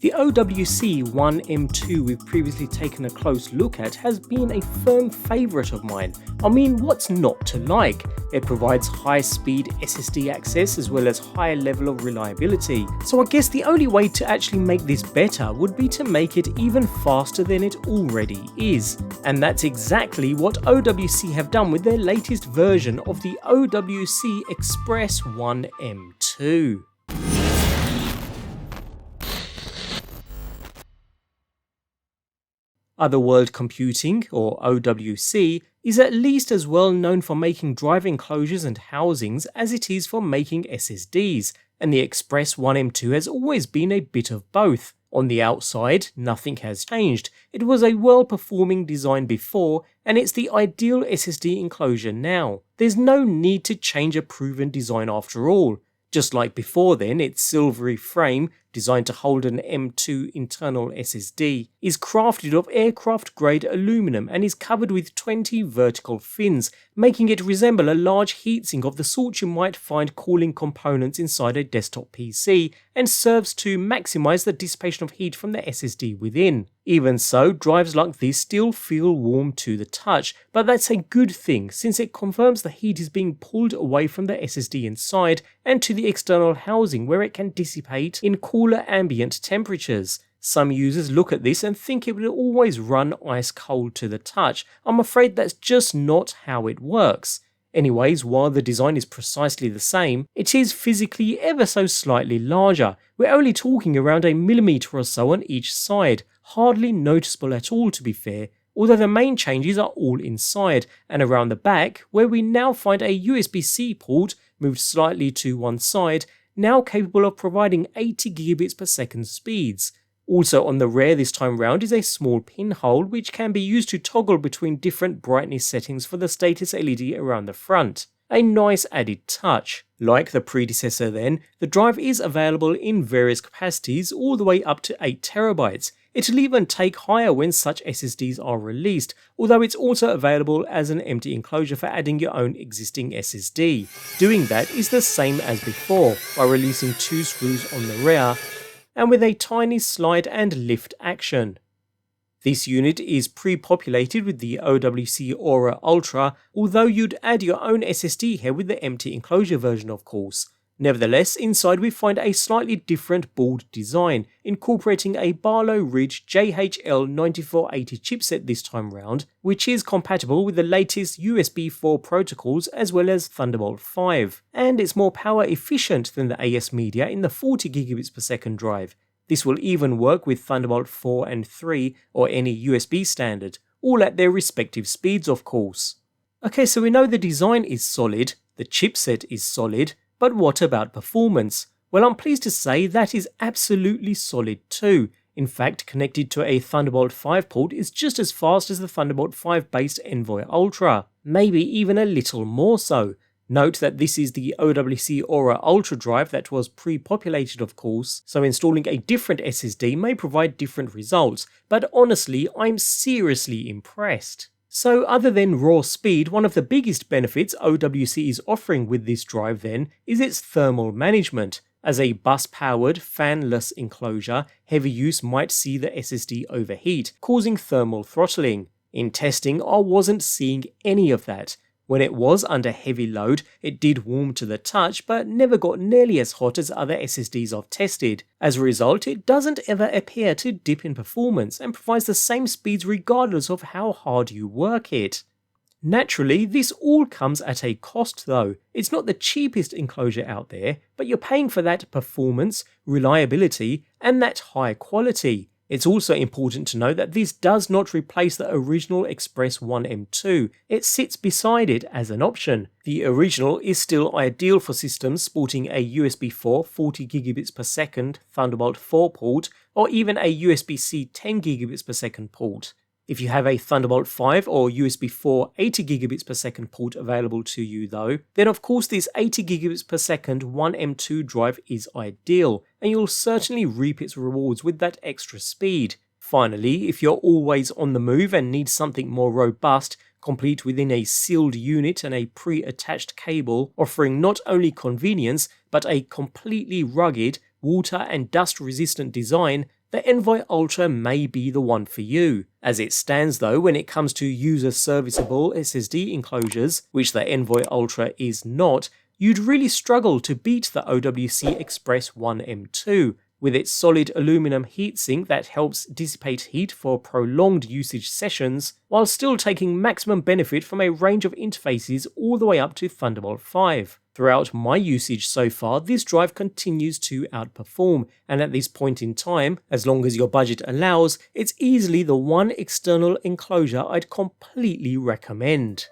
The OWC M.2 we've previously taken a close look at has been a firm favourite of mine. I mean, what's not to like? It provides high-speed SSD access as well as high level of reliability. So I guess the only way to actually make this better would be to make it even faster than it already is. And that's exactly what OWC have done with their latest version of the OWC Express M.2. Otherworld Computing, or OWC, is at least as well known for making drive enclosures and housings as it is for making SSDs, and the Express M.2 has always been a bit of both. On the outside, nothing has changed. It was a well-performing design before, and it's the ideal SSD enclosure now. There's no need to change a proven design after all. Just like before then, its silvery frame, designed to hold an M.2 internal SSD, is crafted of aircraft-grade aluminum and is covered with 20 vertical fins, making it resemble a large heatsink of the sort you might find cooling components inside a desktop PC, and serves to maximise the dissipation of heat from the SSD within. Even so, drives like this still feel warm to the touch, but that's a good thing since it confirms the heat is being pulled away from the SSD inside and to the external housing where it can dissipate in cooler ambient temperatures. Some users look at this and think it will always run ice cold to the touch. I'm afraid that's just not how it works. Anyways, while the design is precisely the same, it is physically ever so slightly larger. We're only talking around a millimetre or so on each side, hardly noticeable at all to be fair, although the main changes are all inside and around the back, where we now find a USB-C port moved slightly to one side, now capable of providing 80 gigabits per second speeds. Also on the rear this time round is a small pinhole which can be used to toggle between different brightness settings for the status LED around the front. A nice added touch. Like the predecessor then, the drive is available in various capacities all the way up to 8TB. It'll even take higher when such SSDs are released, although it's also available as an empty enclosure for adding your own existing SSD. Doing that is the same as before, by releasing 2 screws on the rear, and with a tiny slide and lift action. This unit is pre-populated with the OWC Aura Ultra, although you'd add your own SSD here with the empty enclosure version of course. Nevertheless, inside we find a slightly different board design, incorporating a Barlow Ridge JHL9480 chipset this time round, which is compatible with the latest USB4 protocols as well as Thunderbolt 5, and it's more power efficient than the AS Media in the 40 gigabits per second drive. This will even work with Thunderbolt 4 and 3 or any USB standard, all at their respective speeds of course. Okay, so we know the design is solid, the chipset is solid, but what about performance? Well, I'm pleased to say that is absolutely solid too. In fact, connected to a Thunderbolt 5 port is just as fast as the Thunderbolt 5 based Envoy Ultra, maybe even a little more so. Note that this is the OWC Aura Ultra drive that was pre-populated of course, so installing a different SSD may provide different results, but honestly I'm seriously impressed. So other than raw speed, one of the biggest benefits OWC is offering with this drive then is its thermal management. As a bus-powered, fanless enclosure, heavy use might see the SSD overheat, causing thermal throttling. In testing, I wasn't seeing any of that. When it was under heavy load, it did warm to the touch, but never got nearly as hot as other SSDs I've tested. As a result, it doesn't ever appear to dip in performance and provides the same speeds regardless of how hard you work it. Naturally, this all comes at a cost though. It's not the cheapest enclosure out there, but you're paying for that performance, reliability, and that high quality. It's also important to note that this does not replace the original Express M.2, it sits beside it as an option. The original is still ideal for systems sporting a USB4 40 gigabits per second Thunderbolt 4 port, or even a USB-C 10 gigabits per second port. If you have a Thunderbolt 5 or USB4 80 gigabits per second port available to you though, then of course this 80 gigabits per second M.2 drive is ideal, and you'll certainly reap its rewards with that extra speed. Finally, if you're always on the move and need something more robust, complete within a sealed unit and a pre-attached cable, offering not only convenience but a completely rugged, water and dust resistant design, the Envoy Ultra may be the one for you. As it stands though, when it comes to user serviceable SSD enclosures, which the Envoy Ultra is not, you'd really struggle to beat the OWC Express 1 M2. With its solid aluminum heatsink that helps dissipate heat for prolonged usage sessions, while still taking maximum benefit from a range of interfaces all the way up to Thunderbolt 5. Throughout my usage so far, this drive continues to outperform, and at this point in time, as long as your budget allows, it's easily the one external enclosure I'd completely recommend.